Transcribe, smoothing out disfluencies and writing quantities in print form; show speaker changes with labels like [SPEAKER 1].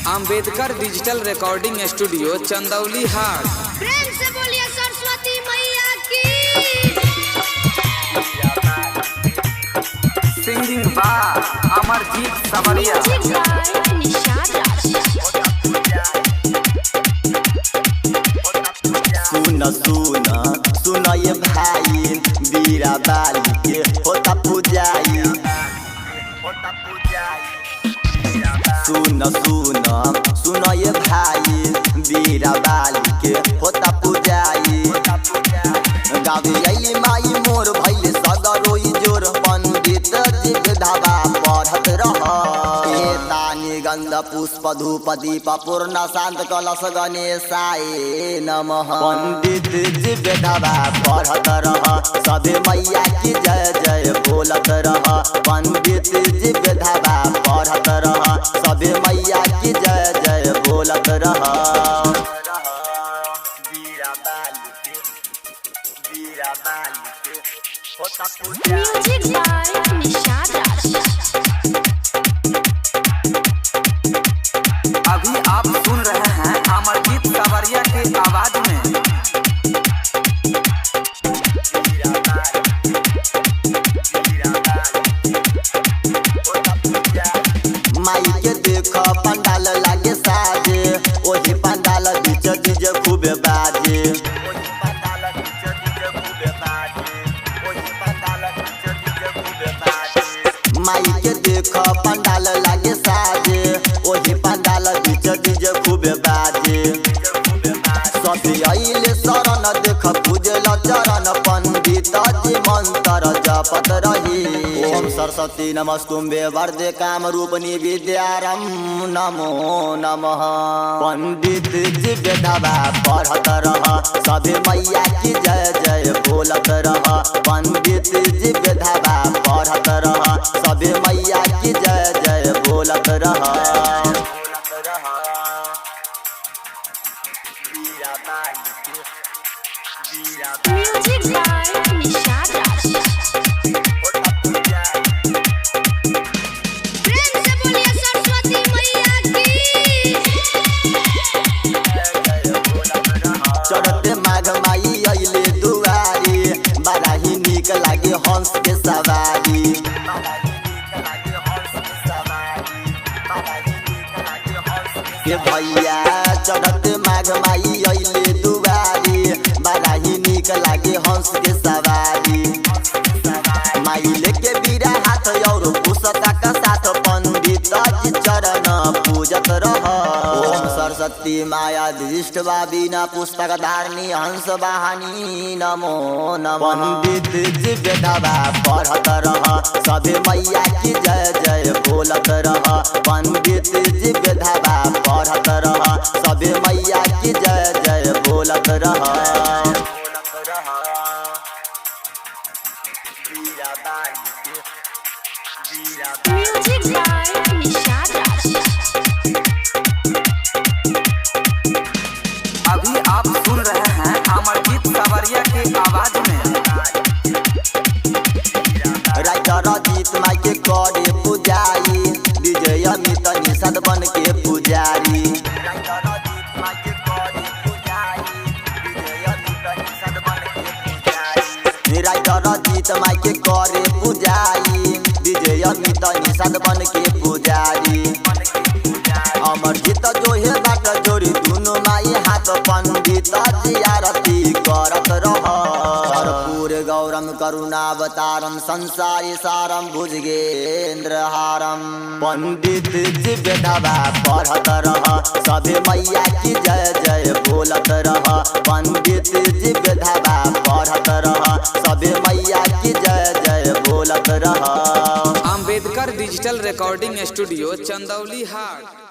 [SPEAKER 1] Ambedkar digital recording studio Chandauli हाट।
[SPEAKER 2] प्रेम से बोलिए सरस्वती मैया की।
[SPEAKER 1] सिंगिंग बाय अमरजीत सवरिया।
[SPEAKER 3] सुन ये भाई बीरा बाली के होता पूजाई। सुन ये भाई बीरा बाली के होता पूजाई। गावी माई मोर भैले सगरोई जोर पंडित जी धावा पढ़त रह। गंध पुष्प धूप दीप पूर्ण शांत कलश गणेशाय नमः। पंडित जी बेधावा पढ़त रह सभे मैया की जय जय बोलत रह। पंडित जी बेधावा पढ़त रह सभे मैया की जय जय बोलत रह।
[SPEAKER 2] म्यूजिक बाय निशाद राज।
[SPEAKER 1] अभी आप सुन रहे हैं अमरजीत सवरिया के आवाज में।
[SPEAKER 3] माई के देख पंडाल लागे साजे ओही पंडाल बीच डीजे खूबे बाजे। माई के देख पंडाल लागे साजे ओही पंडाल बीच डीजे खूबे बाजे। सभी आइले शरण देख पूजल चरण पंडित जी मंत्र जपत रही। ओम सरस्वती नमस्तुम्बे वरदे काम रूपिणी विद्यारम नमो नमः। पंडित जी बेधावा पढ़त रह सभे मैया की जय जय बोलत रह। पंडित जी बेधावा पढ़त रह सभे मैया की जय जय बोलत रह।
[SPEAKER 2] म्यूजिक बाय निशाद राज। प्रेम से बोलिए सरस्वती मैया की।
[SPEAKER 3] चढ़ते माघ माई अइले दुआरी बड़ा ही नीक लागे हंस के सवारी। ये भैया चढ़ते माघ माई अइले दुआरी बड़ा ही नीक लागे हंस के सवारी। माई लेके बीरा हाथ और पुस्तक का साथ पंडित जी चरण पूजत रह। ओम सरस्वती माया दृष्ट बीना पुस्तक धारणी हंस वाहनी नमो नमः। पंडित जी बेधावा पढ़त रह सभे मैया की जय जय बोलत रह। पंडित जी बेधावा पढ़त रह सभे मैया की जय जय बोलत रह।
[SPEAKER 2] म्यूजिक बाय निशाद राज।
[SPEAKER 1] अभी आप सुन रहे हैं अमरजीत सवरिया के आवाज में।
[SPEAKER 3] राइटर जीत माई के करे पुजारी विजय अमित निषाद बन के पुजारी। राइटर जीत माई के करे पुजारी विजय अमित निषाद बन के पुजारी। अमरजीत जो है बाट जोड़ी दोनों माई हाथ पंडित जी आरती करत रह। कर्पूर गौरम करुणावतारम संसारी सारम भुजगेंद्र हारम। पंडित जी बेधावा पढ़त रह सभे मैया की जय जय बोलत रह। पंडित जी बेधावा पढ़त रह सभे मैया की जय जय बोलत रह।
[SPEAKER 1] Ambedkar digital recording studio Chandauli हाट।